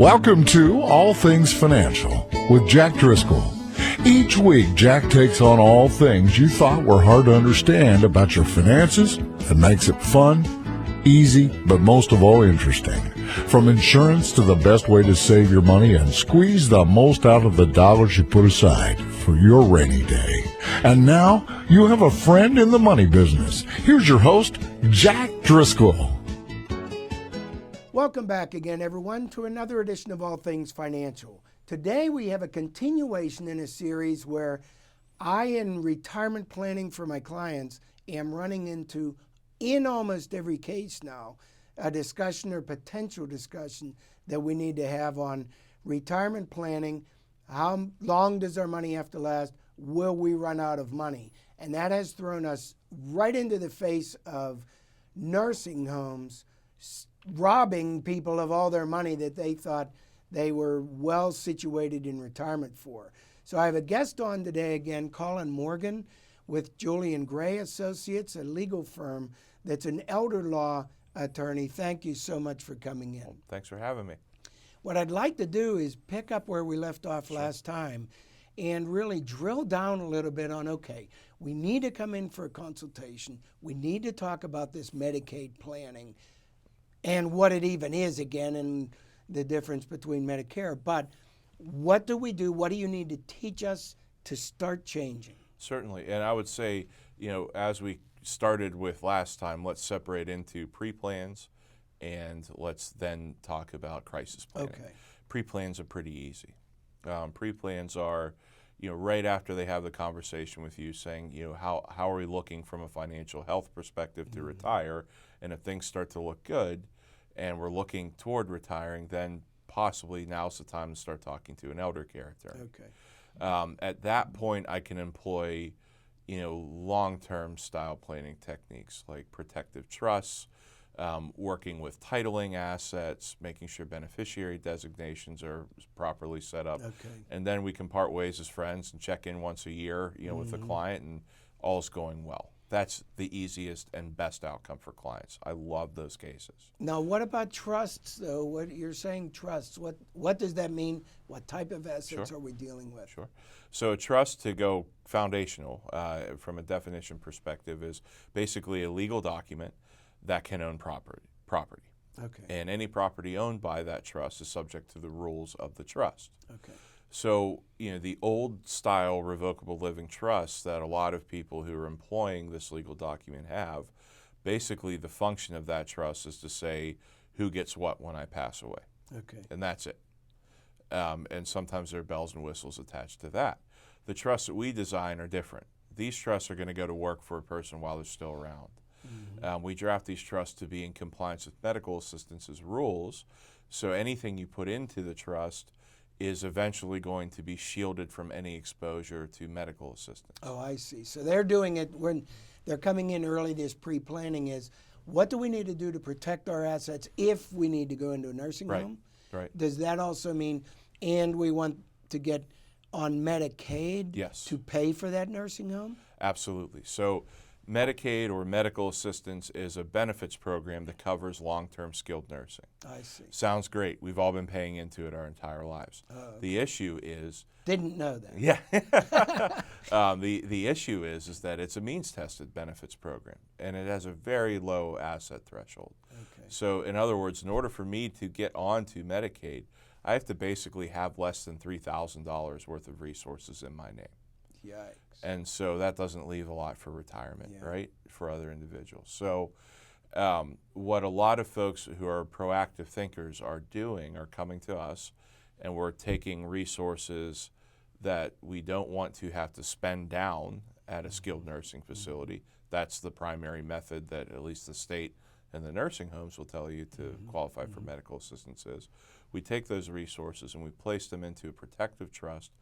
Welcome to All Things Financial with Jack Driscoll. Each week, Jack takes on all things you thought were hard to understand about your finances and makes it fun, easy, but most of all interesting. From insurance to the best way to save your money and squeeze the most out of the dollars you put aside for your rainy day. And now, you have a friend in the money business. Here's your host, Jack Driscoll. Welcome back again, everyone, to another edition of All Things Financial. Today we have a continuation in a series where I, in retirement planning for my clients, am running into, in almost every case now, a discussion or potential discussion that we need to have on retirement planning. How long does our money have to last? Will we run out of money? And that has thrown us right into the face of nursing homes robbing people of all their money that they thought they were well situated in retirement for. So I have a guest on today again, Colin Morgan with Julian Gray Associates, a legal firm that's an elder law attorney. Thank you so much for coming in. Well, thanks for having me. What I'd like to do is pick up where we left off last time and really drill down a little bit on, okay, we need to come in for a consultation. We need to talk about this Medicaid planning and what it even is again, and the difference between Medicare. But what do we do? What do you need to teach us to start changing? Certainly, and I would say, as we started with last time, let's separate into pre-plans, and let's then talk about crisis planning. Okay. Pre-plans are pretty easy. Pre-plans are, right after they have the conversation with you saying, how are we looking from a financial health perspective to retire? And if things start to look good and we're looking toward retiring, then possibly now's the time to start talking to an elder care attorney. Okay. At that point, I can employ, long-term style planning techniques like protective trusts, working with titling assets, making sure beneficiary designations are properly set up. Okay. And then we can part ways as friends and check in once a year, with the client, and all's going well. That's the easiest and best outcome for clients. I love those cases. Now, what about trusts, though? What you're saying trusts, what does that mean? What type of assets are we dealing with? Sure. So a trust, to go foundational from a definition perspective, is basically a legal document that can own property. Okay. And any property owned by that trust is subject to the rules of the trust. Okay. So, the old style revocable living trusts that a lot of people who are employing this legal document have, basically the function of that trust is to say who gets what when I pass away. Okay. And that's it. And sometimes there are bells and whistles attached to that. The trusts that we design are different. These trusts are going to go to work for a person while they're still around. We draft these trusts to be in compliance with medical assistance's rules, so anything you put into the trust is eventually going to be shielded from any exposure to medical assistance. Oh, I see. So they're doing it when they're coming in early. This pre-planning is, what do we need to do to protect our assets if we need to go into a nursing home? Right. Does that also mean, and we want to get on Medicaid Yes. to pay for that nursing home? Absolutely. So Medicaid, or medical assistance, is a benefits program that covers long-term skilled nursing. I see. Sounds great. We've all been paying into it our entire lives. Okay. The issue is, Didn't know that. yeah, the issue is that it's a means-tested benefits program, and it has a very low asset threshold. Okay. So in other words, in order for me to get onto Medicaid, I have to basically have less than $3,000 worth of resources in my name. Yikes. And so that doesn't leave a lot for retirement, Yeah. right, for other individuals. So what a lot of folks who are proactive thinkers are doing are coming to us, and we're taking resources that we don't want to have to spend down at a skilled nursing facility. That's the primary method that at least the state and the nursing homes will tell you to qualify for medical assistance is. We take those resources and we place them into a protective trust,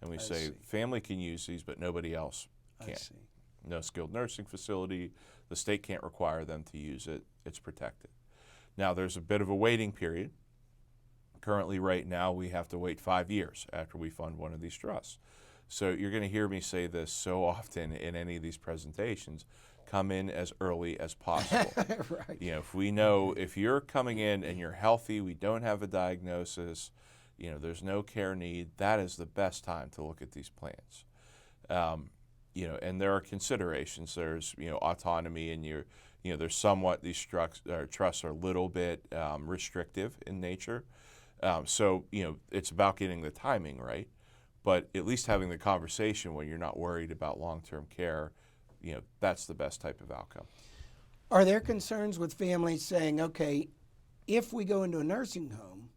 and we say see. family can use these, but nobody else can. I see. No skilled nursing facility, the state can't require them to use it, it's protected. Now there's a bit of a waiting period. Currently right now we have to wait 5 years after we fund one of these trusts. So you're going to hear me say this so often in any of these presentations, come in as early as possible. Right. You know, if we know if you're coming in and you're healthy, we don't have a diagnosis, you know, there's no care need, that is the best time to look at these plans. You know, and there are considerations. There's, you know, autonomy, and you know, there's somewhat, these trusts are a little bit restrictive in nature. So, you know, it's about getting the timing right, but at least having the conversation when you're not worried about long-term care, you know, that's the best type of outcome. Are there concerns with families saying, okay, if we go into a nursing home,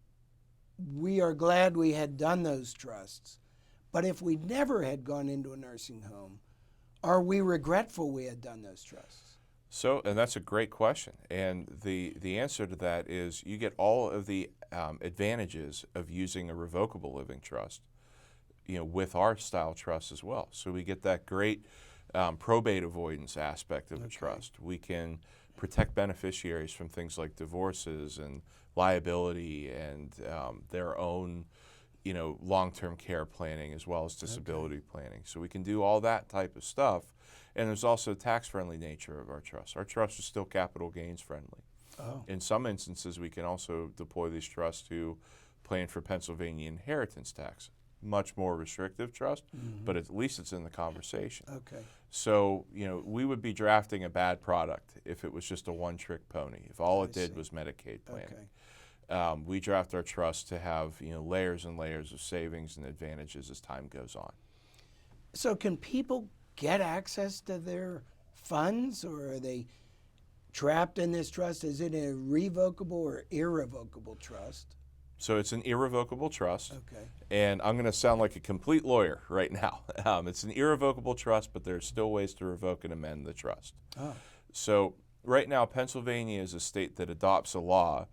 we are glad we had done those trusts, but if we never had gone into a nursing home, are we regretful we had done those trusts? So, and that's a great question. And the answer to that is you get all of the advantages of using a revocable living trust, you know, with our style trust as well. So we get that great probate avoidance aspect of the trust. We can protect beneficiaries from things like divorces and liability and their own, you know, long-term care planning as well as disability planning. So we can do all that type of stuff. And there's also tax-friendly nature of our trust. Our trust is still capital gains friendly. Oh. In some instances, we can also deploy these trusts to plan for Pennsylvania inheritance tax. Much more restrictive trust, but at least it's in the conversation. Okay. So, you know, we would be drafting a bad product if it was just a one-trick pony, if all it did was Medicaid planning. Okay. We draft our trust to have, you know, layers and layers of savings and advantages as time goes on. So can people get access to their funds, or are they trapped in this trust? Is it a revocable or irrevocable trust? So it's an irrevocable trust. Okay. And I'm going to sound like a complete lawyer right now. It's an irrevocable trust, but there's still ways to revoke and amend the trust. Oh. So right now, Pennsylvania is a state that adopts a law.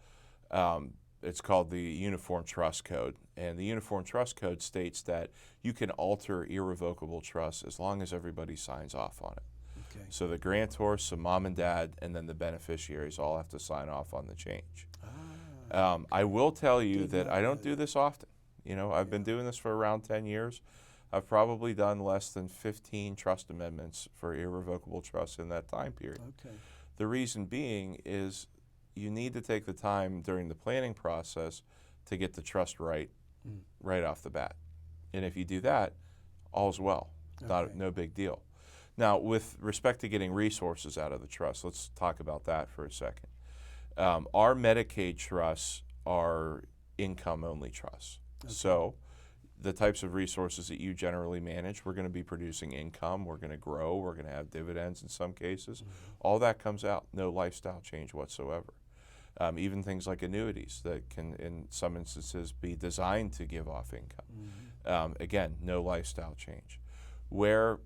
It's called the Uniform Trust Code. And the Uniform Trust Code states that you can alter irrevocable trusts as long as everybody signs off on it. Okay. So the grantor, so mom and dad, and then the beneficiaries all have to sign off on the change. I will tell you that I don't do this often. You know, I've been doing this for around 10 years. I've probably done less than 15 trust amendments for irrevocable trusts in that time period. Okay. The reason being is you need to take the time during the planning process to get the trust right off the bat. And if you do that, all's well. No big deal. Now, with respect to getting resources out of the trust, let's talk about that for a second. Our Medicaid trusts are income-only trusts. Okay. So the types of resources that you generally manage, we're going to be producing income, we're going to grow, we're going to have dividends in some cases. All that comes out, no lifestyle change whatsoever. Even things like annuities that can, in some instances, be designed to give off income. Again, no lifestyle change. Where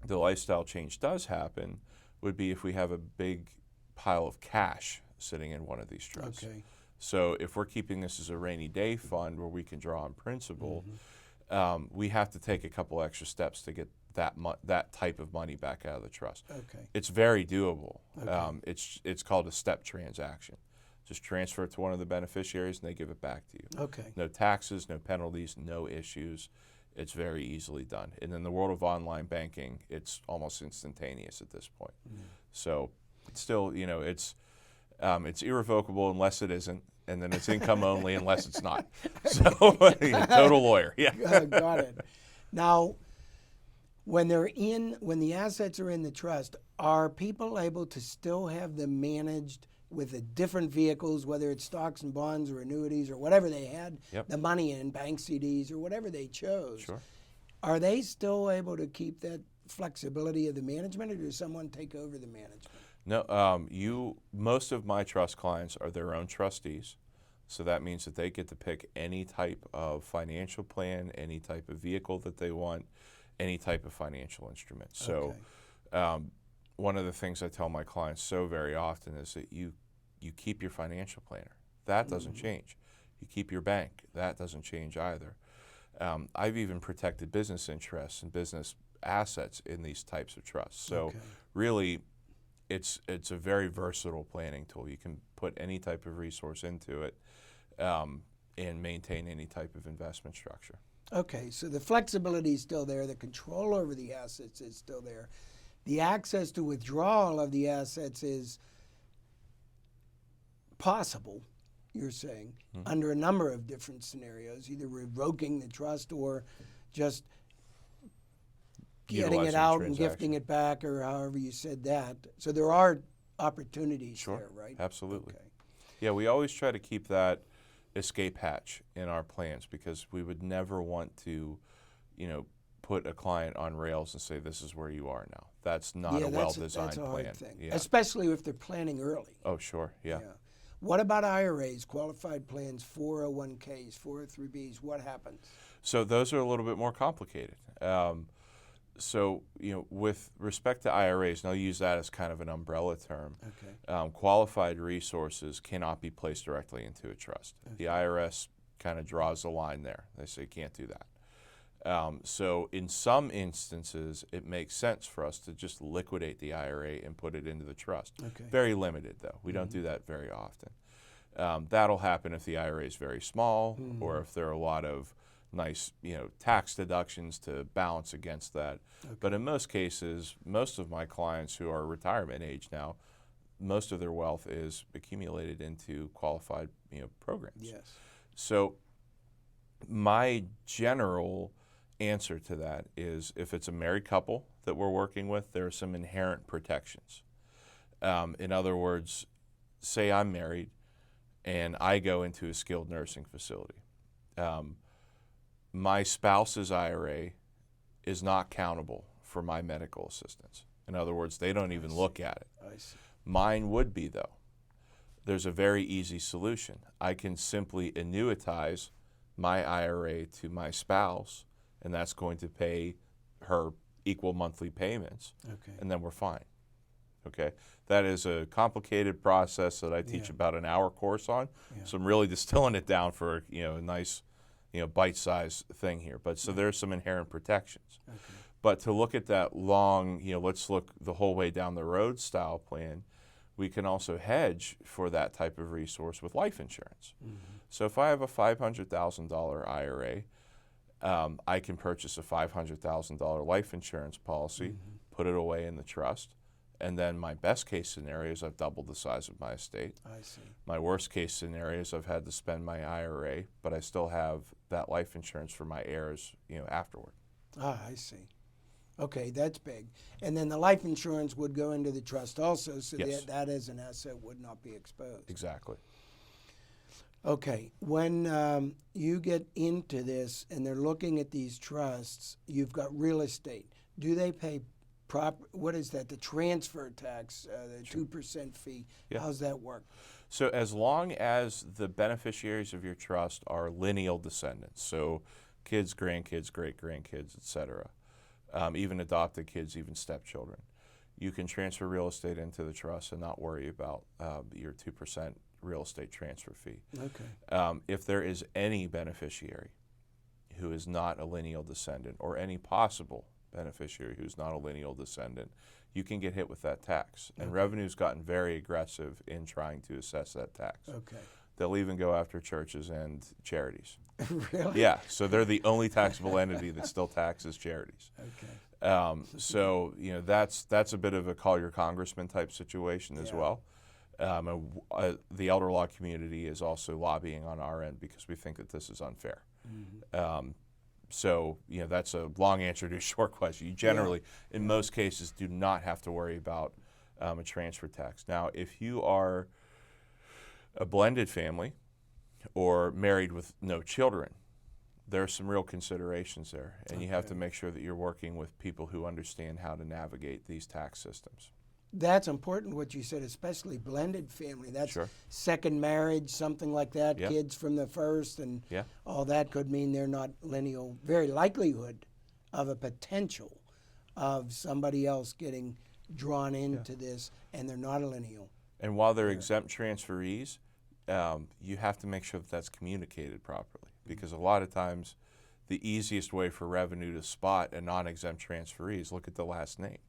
the lifestyle change does happen would be if we have a big pile of cash sitting in one of these trusts. Okay. So if we're keeping this as a rainy day fund where we can draw on principal, we have to take a couple extra steps to get that type of money back out of the trust. Okay. It's very doable. Okay. It's called a step transaction. Just transfer it to one of the beneficiaries and they give it back to you. Okay. No taxes, no penalties, no issues. It's very easily done. And in the world of online banking, it's almost instantaneous at this point. So it's still, you know, it's irrevocable unless it isn't, and then it's income only unless it's not. So total lawyer. Yeah. Got it. Now, when the assets are in the trust, are people able to still have them managed with the different vehicles, whether it's stocks and bonds or annuities or whatever they had the money in, bank CDs or whatever they chose? Sure. Are they still able to keep that flexibility of the management, or does someone take over the management? No, most of my trust clients are their own trustees. So that means that they get to pick any type of financial plan, any type of vehicle that they want, any type of financial instrument. So one of the things I tell my clients so very often is that you keep your financial planner. That doesn't change. You keep your bank. That doesn't change either. I've even protected business interests and business assets in these types of trusts. So really, it's a very versatile planning tool. You can put any type of resource into it and maintain any type of investment structure. Okay, so the flexibility is still there. The control over the assets is still there. the access to withdrawal of the assets is possible, you're saying, under a number of different scenarios, either revoking the trust or just getting it Utilizing out the and transaction. gifting it back, or however you said that. So there are opportunities Sure. there, right? Absolutely. Okay. Yeah, we always try to keep that escape hatch in our plans because we would never want to, put a client on rails and say, this is where you are now. That's not a well-designed that's a hard plan. thing, Yeah. especially if they're planning early. Oh, sure. Yeah. What about IRAs, qualified plans, 401ks, 403bs? What happens? So those are a little bit more complicated. With respect to IRAs, and I'll use that as kind of an umbrella term, Okay. qualified resources cannot be placed directly into a trust. The IRS kind of draws the line there. They say you can't do that. So in some instances, it makes sense for us to just liquidate the IRA and put it into the trust. Okay. Very limited, though. We don't do that very often. That'll happen if the IRA is very small or if there are a lot of nice, tax deductions to balance against that. Okay. But in most cases, most of my clients who are retirement age now, most of their wealth is accumulated into qualified, programs. Yes. So my general answer to that is if it's a married couple that we're working with, there are some inherent protections. In other words, say I'm married and I go into a skilled nursing facility. My spouse's IRA is not countable for my medical assistance. In other words, they don't even look at it. I see. Mine would be, though. There's a very easy solution. I can simply annuitize my IRA to my spouse, and that's going to pay her equal monthly payments, Okay. and then we're fine. Okay? That is a complicated process that I teach Yeah. about an hour course on. Yeah. So I'm really distilling it down for a nice, bite-sized thing here. But so there's some inherent protections. Okay. But to look at that long, let's look the whole way down the road style plan, we can also hedge for that type of resource with life insurance. So if I have a $500,000 IRA, I can purchase a $500,000 life insurance policy, put it away in the trust, and then my best case scenario is I've doubled the size of my estate. I see. My worst case scenario is I've had to spend my IRA, but I still have that life insurance for my heirs, afterward. Ah, I see. Okay, that's big. And then the life insurance would go into the trust also, so Yes. that as an asset would not be exposed. Exactly. Okay, when you get into this and they're looking at these trusts, you've got real estate. Do they pay what is that, the transfer tax, the 2% fee? Yeah. How's that work? So as long as the beneficiaries of your trust are lineal descendants, so kids, grandkids, great-grandkids, etc., even adopted kids, even stepchildren, you can transfer real estate into the trust and not worry about your 2% real estate transfer fee. Okay. If there is any beneficiary who is not a lineal descendant or any possible beneficiary who's not a lineal descendant, you can get hit with that tax. And Revenue's gotten very aggressive in trying to assess that tax. Okay. They'll even go after churches and charities. Really? Yeah, so they're the only taxable entity that still taxes charities. Okay. So that's a bit of a call your congressman type situation as Yeah. well. The elder law community is also lobbying on our end because we think that this is unfair. So that's a long answer to a short question. You generally, in most cases, do not have to worry about a transfer tax. Now, if you are a blended family or married with no children, there are some real considerations there, and you have to make sure that you're working with people who understand how to navigate these tax systems. That's important what you said, especially blended family. That's Sure. second marriage, something like that, Yeah. kids from the first, and Yeah. all that could mean they're not lineal. Very likelihood of a potential of somebody else getting drawn into this, and they're not a lineal. And while they're exempt transferees, you have to make sure that that's communicated properly, because a lot of times the easiest way for Revenue to spot a non-exempt transferee is look at the last name.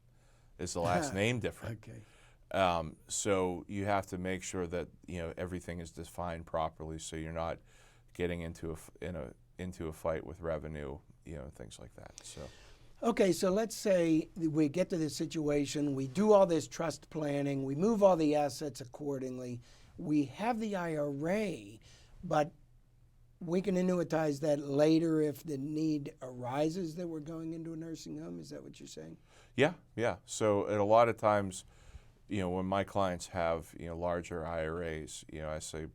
Is the last name different? Okay. So you have to make sure that everything is defined properly, so you're not getting into a fight with Revenue, things like that. So Okay, so let's say we get to this situation, we do all this trust planning, we move all the assets accordingly, we have the IRA, but we can annuitize that later if the need arises that we're going into a nursing home. Is that what you're saying? Yeah. So at a lot of times, when my clients have larger IRAs, I say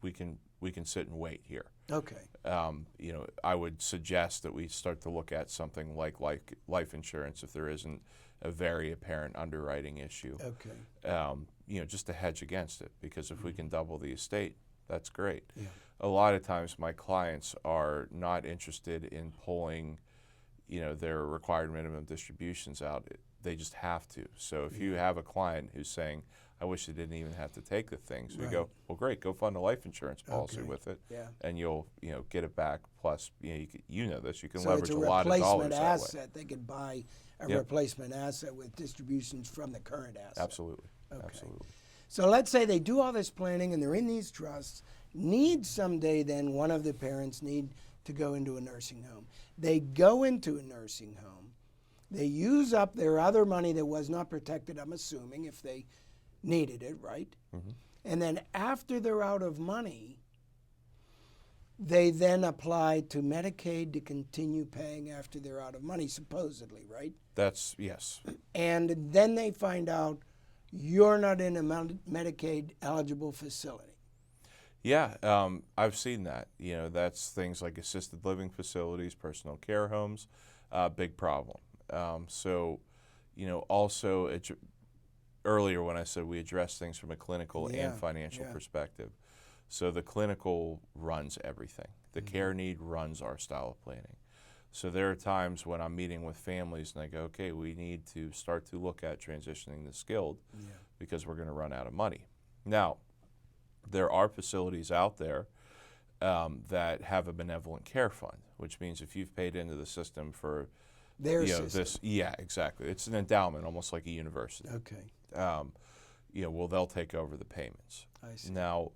we can sit and wait here. Okay. I would suggest that we start to look at something like life insurance if there isn't a very apparent underwriting issue. Okay. Just to hedge against it, because if we can double the estate, that's great. Yeah. A lot of times my clients are not interested in pulling, their required minimum distributions out. They just have to. So if you have a client who's saying, I wish they didn't even have to take the thing, so you go, well, great, go fund a life insurance policy with it, and you'll get it back. Plus, you know this, you can leverage a lot of dollars that way. So it's a replacement asset. They could buy a replacement asset with distributions from the current asset. Absolutely. Okay. Absolutely. So let's say they do all this planning and they're in these trusts. Need someday then one of the parents need to go into a nursing home. They go into a nursing home. They use up their other money that was not protected, I'm assuming, if they needed it, right? Mm-hmm. And then after they're out of money, they then apply to Medicaid to continue paying after they're out of money, supposedly, right? That's, yes. And then they find out you're not in a Medicaid eligible facility. Yeah, I've seen that. That's things like assisted living facilities, personal care homes, big problem. So, also earlier when I said we address things from a clinical and financial perspective. So the clinical runs everything. The care need runs our style of planning. So there are times when I'm meeting with families and I go, okay, we need to start to look at transitioning to skilled because we're going to run out of money. Now, there are facilities out there that have a benevolent care fund, which means if you've paid into the system for exactly. It's an endowment, almost like a university. Okay. They'll take over the payments. I see. Now,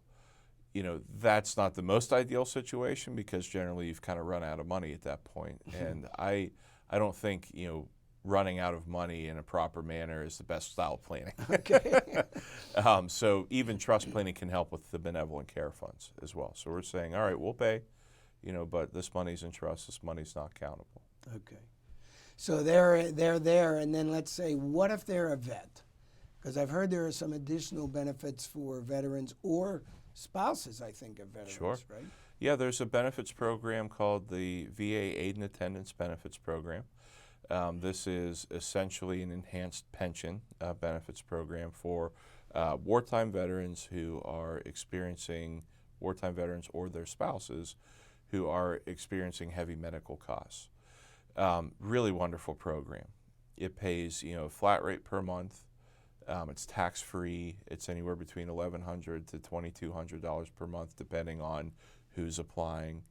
that's not the most ideal situation because generally you've kind of run out of money at that point. And I don't think, running out of money in a proper manner is the best style of planning. Okay. So even trust planning can help with the benevolent care funds as well. So we're saying, all right, we'll pay, but this money's in trust, this money's not countable. Okay. So they're there, and then let's say, what if they're a vet? Because I've heard there are some additional benefits for veterans or spouses, I think, of veterans, right? Yeah, there's a benefits program called the VA Aid and Attendance Benefits Program. This is essentially an enhanced pension benefits program for wartime veterans who are experiencing, wartime veterans or their spouses who are experiencing heavy medical costs. Really wonderful program. It pays, a flat rate per month. It's tax-free. It's anywhere between $1,100 to $2,200 per month, depending on who's applying.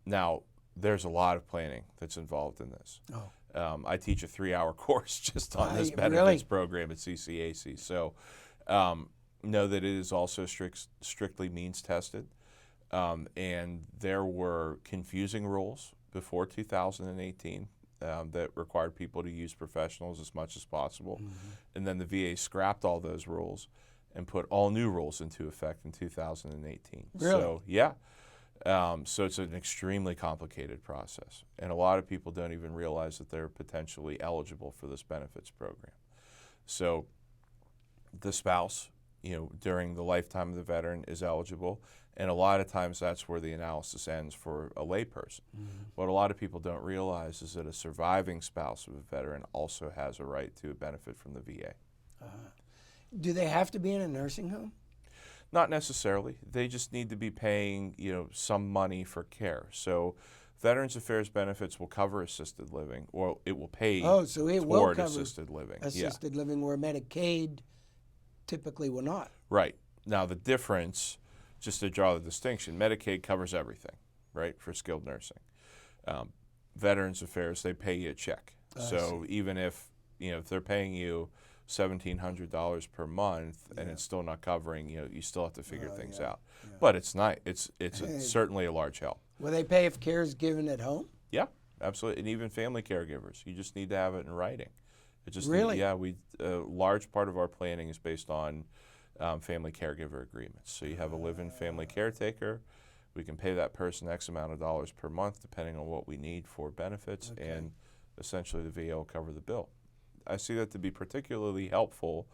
Now, there's a lot of planning that's involved in this. I teach a 3-hour course just on this benefits program at CCAC. So know that it is also strictly means tested. And there were confusing rules before 2018 that required people to use professionals as much as possible. And then the VA scrapped all those rules and put all new rules into effect in 2018. Really? So, yeah. So it's an extremely complicated process. And a lot of people don't even realize that they're potentially eligible for this benefits program. So the spouse, during the lifetime of the veteran is eligible. And a lot of times that's where the analysis ends for a layperson. What a lot of people don't realize is that a surviving spouse of a veteran also has a right to a benefit from the VA. Do they have to be in a nursing home? Not necessarily. They just need to be paying, some money for care. So Veterans Affairs benefits will cover assisted living, or it will pay toward assisted living. Assisted living where Medicaid typically will not. Right. Now the difference, just to draw the distinction, Medicaid covers everything, right, for skilled nursing. Veterans Affairs, they pay you a check. So even if, if they're paying you $1,700 per month and it's still not covering, you still have to figure things out. But it's not. It's certainly a large help. Will they pay if care is given at home? Yeah. absolutely. And even family caregivers, you just need to have it in writing. It just Really? yeah, we a large part of our planning is based on family caregiver agreements. So you have a live-in family caretaker. We can pay that person X amount of dollars per month, depending on what we need for benefits, and essentially the VA will cover the bill. I see that to be particularly helpful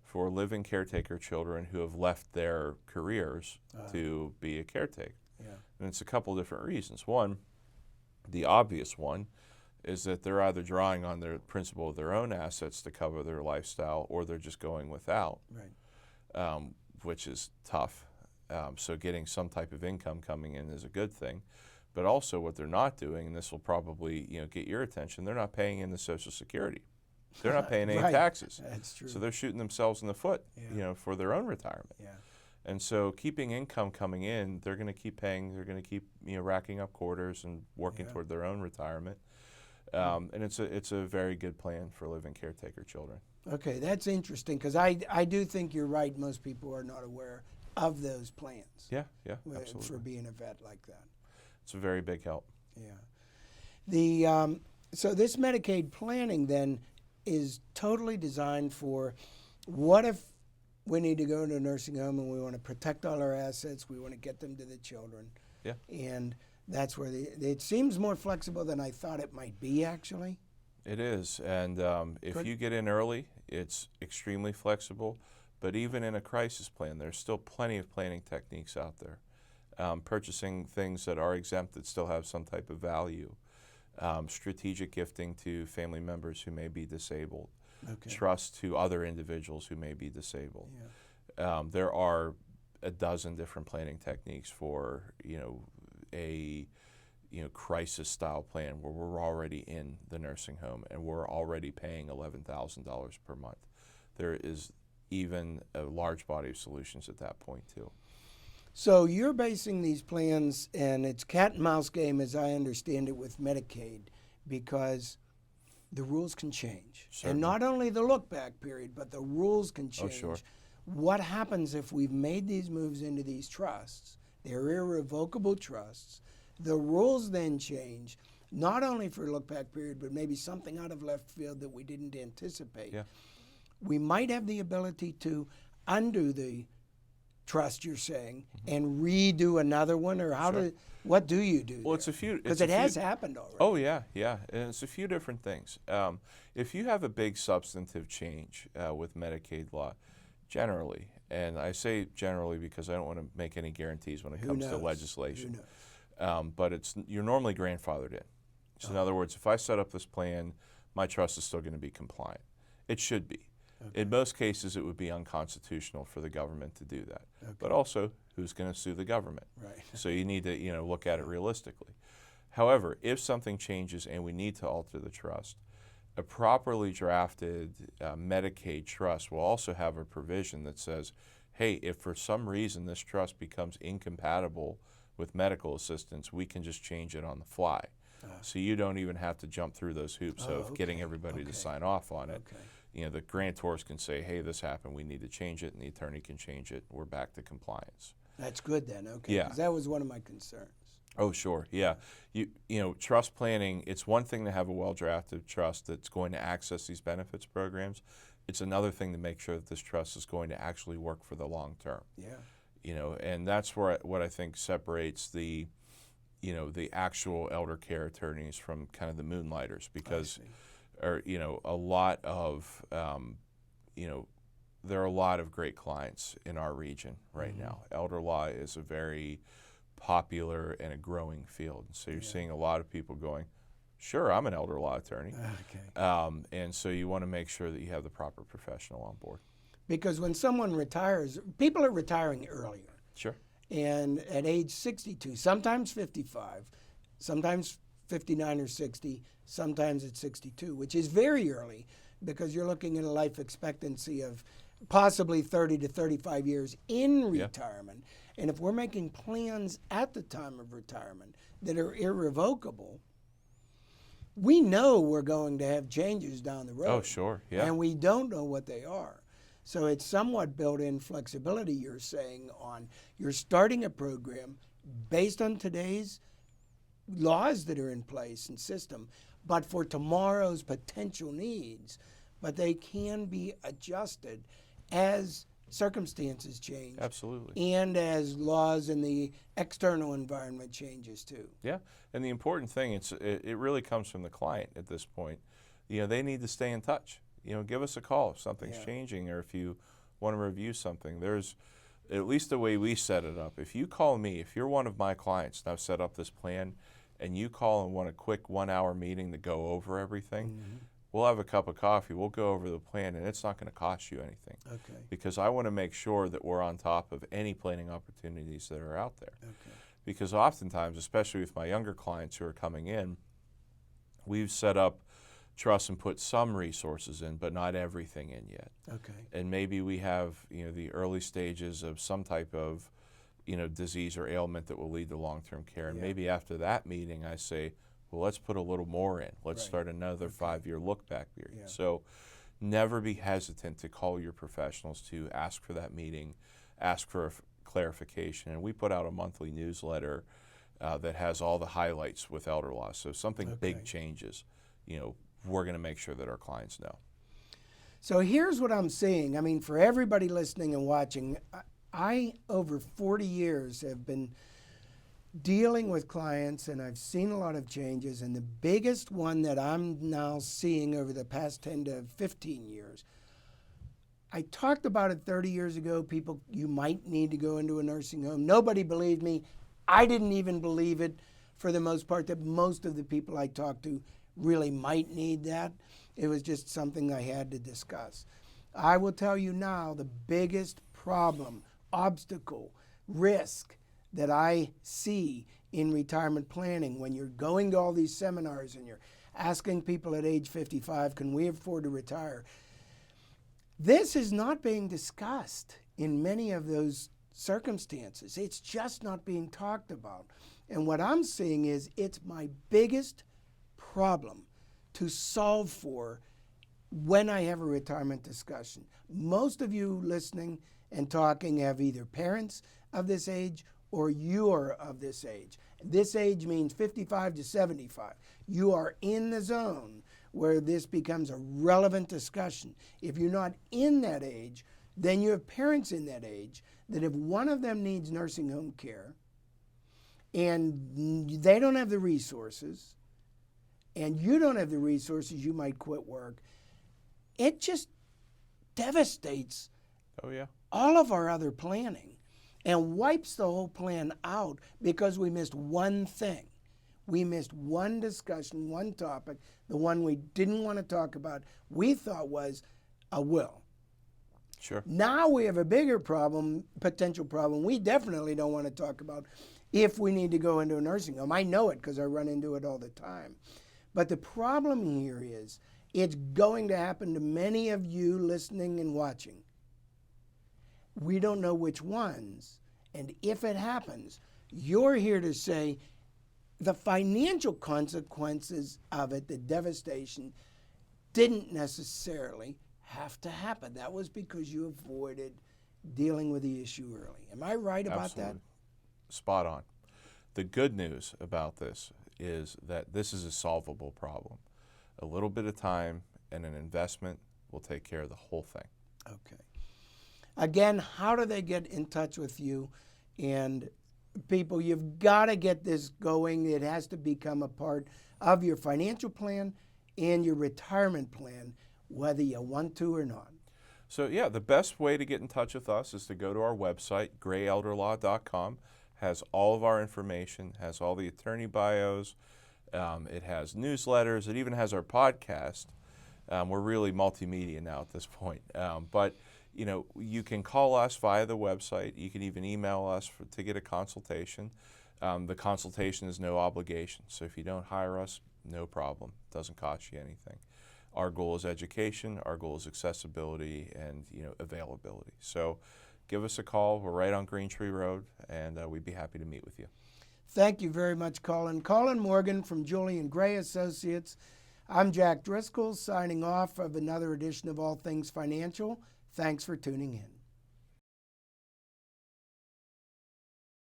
for live-in caretaker children who have left their careers to be a caretaker. Yeah. And it's a couple different reasons. One, the obvious one, is that they're either drawing on their principal of their own assets to cover their lifestyle, or they're just going without, which is tough. So getting some type of income coming in is a good thing. But also what they're not doing, and this will probably get your attention, they're not paying in the Social Security. They're not paying any taxes. That's true. So they're shooting themselves in the foot, for their own retirement. Yeah. And so keeping income coming in, they're going to keep paying, they're going to keep racking up quarters and working toward their own retirement. And it's a very good plan for live-in caretaker children. Okay, that's interesting, because I do think you're right. Most people are not aware of those plans. Yeah, absolutely. For being a vet like that. It's a very big help. Yeah. So this Medicaid planning then is totally designed for what if we need to go to a nursing home and we want to protect all our assets, we want to get them to the children. Yeah. And that's where it seems more flexible than I thought it might be, actually. It is, and if you get in early, it's extremely flexible. But even in a crisis plan, there's still plenty of planning techniques out there. Purchasing things that are exempt that still have some type of value. Strategic gifting to family members who may be disabled. Trust to other individuals who may be disabled. There are a dozen different planning techniques for a crisis style plan where we're already in the nursing home and we're already paying $11,000 per month. There is even a large body of solutions at that point too. So you're basing these plans, and it's cat and mouse game as I understand it with Medicaid, because the rules can change. Certainly. And not only the look back period, but the rules can change. Oh, sure. What happens if we've made these moves into these trusts? They're irrevocable trusts. The rules then change, not only for look back period, but maybe something out of left field that we didn't anticipate. Yeah. We might have the ability to undo the trust, you're saying, and redo another one, or what do you do? Well, it's a few. Because it has happened already. Oh yeah, and it's a few different things. If you have a big substantive change with Medicaid law, generally, and I say generally because I don't want to make any guarantees when it comes to legislation. But you're normally grandfathered in. So in other words, if I set up this plan, my trust is still going to be compliant. It should be. In most cases, it would be unconstitutional for the government to do that. But also, who's going to sue the government? Right. So you need to look at it realistically. However, if something changes and we need to alter the trust, a properly drafted Medicaid trust will also have a provision that says, hey, if for some reason this trust becomes incompatible with medical assistance, we can just change it on the fly. So you don't even have to jump through those hoops of getting everybody to sign off on it. The grantors can say, hey, this happened, we need to change it, and the attorney can change it. We're back to compliance. That's good then, okay. Yeah. 'Cause that was one of my concerns. Oh, sure, yeah. Trust planning, it's one thing to have a well-drafted trust that's going to access these benefits programs. It's another thing to make sure that this trust is going to actually work for the long term. Yeah. And that's what I think separates the actual elder care attorneys from kind of the moonlighters, because a lot of there are a lot of great clients in our region right now. Elder law is a very popular and a growing field. So you're seeing a lot of people going, sure, I'm an elder law attorney. And so you want to make sure that you have the proper professional on board. Because when someone retires, people are retiring earlier. Sure. And at age 62, sometimes 55, sometimes 59 or 60, sometimes at 62, which is very early, because you're looking at a life expectancy of possibly 30 to 35 years in retirement. And if we're making plans at the time of retirement that are irrevocable, we know we're going to have changes down the road. Oh, sure, yeah. And we don't know what they are. So it's somewhat built-in flexibility, you're saying, on you're starting a program based on today's laws that are in place and system, but for tomorrow's potential needs. But they can be adjusted as circumstances change. Absolutely. And as laws in the external environment changes too. Yeah, and the important thing, it really comes from the client at this point. They need to stay in touch. Give us a call if something's changing, or if you want to review something. There's, at least the way we set it up, if you call me, if you're one of my clients and I've set up this plan, and you call and want a quick 1-hour meeting to go over everything, we'll have a cup of coffee, we'll go over the plan, and it's not going to cost you anything. Okay. Because I want to make sure that we're on top of any planning opportunities that are out there. Okay. Because oftentimes, especially with my younger clients who are coming in, we've set up trusts and put some resources in, but not everything in yet. Okay. And maybe we have the early stages of some type of disease or ailment that will lead to long-term care. And maybe after that meeting, I say, well, let's put a little more in. Let's start another 5-year look-back period. Yeah. So never be hesitant to call your professionals to ask for that meeting, ask for clarification. And we put out a monthly newsletter that has all the highlights with elder law. So if something big changes, we're going to make sure that our clients know. So here's what I'm seeing. I mean, for everybody listening and watching, I over 40 years have been dealing with clients, and I've seen a lot of changes. And the biggest one that I'm now seeing over the past 10 to 15 years, I talked about it 30 years ago. People, you might need to go into a nursing home. Nobody believed me. I didn't even believe it for the most part, that most of the people I talked to really might need that. It was just something I had to discuss. I will tell you now, the biggest problem, obstacle, risk that I see in retirement planning, when you're going to all these seminars and you're asking people at age 55, can we afford to retire? This is not being discussed in many of those circumstances. It's just not being talked about. And what I'm seeing is it's my biggest problem to solve for when I have a retirement discussion. Most of you listening and talking have either parents of this age or you're of this age. This age means 55 to 75. You are in the zone where this becomes a relevant discussion. If you're not in that age, then you have parents in that age that if one of them needs nursing home care and they don't have the resources, and you don't have the resources, you might quit work. It just devastates all of our other planning and wipes the whole plan out because we missed one thing. We missed one discussion, one topic, the one we didn't want to talk about, we thought was a will. Sure. Now we have a bigger problem, potential problem, we definitely don't want to talk about if we need to go into a nursing home. I know it because I run into it all the time. But the problem here is it's going to happen to many of you listening and watching. We don't know which ones. And if it happens, you're here to say the financial consequences of it, the devastation, didn't necessarily have to happen. That was because you avoided dealing with the issue early. Am I right about that? Spot on. The good news about this is that this is a solvable problem. A little bit of time and an investment will take care of the whole thing. Okay. Again, how do they get in touch with you? And people, you've got to get this going. It has to become a part of your financial plan and your retirement plan, whether you want to or not. So yeah, the best way to get in touch with us is to go to our website, grayelderlaw.com. Has all of our information, has all the attorney bios, it has newsletters, it even has our podcast. We're really multimedia now at this point. But you can call us via the website. You can even email us to get a consultation. The consultation is no obligation. So if you don't hire us, no problem. It doesn't cost you anything. Our goal is education. Our goal is accessibility and availability. So give us a call. We're right on Green Tree Road, and we'd be happy to meet with you. Thank you very much, Colin. Colin Morgan from Julian Gray Associates. I'm Jack Driscoll, signing off of another edition of All Things Financial. Thanks for tuning in.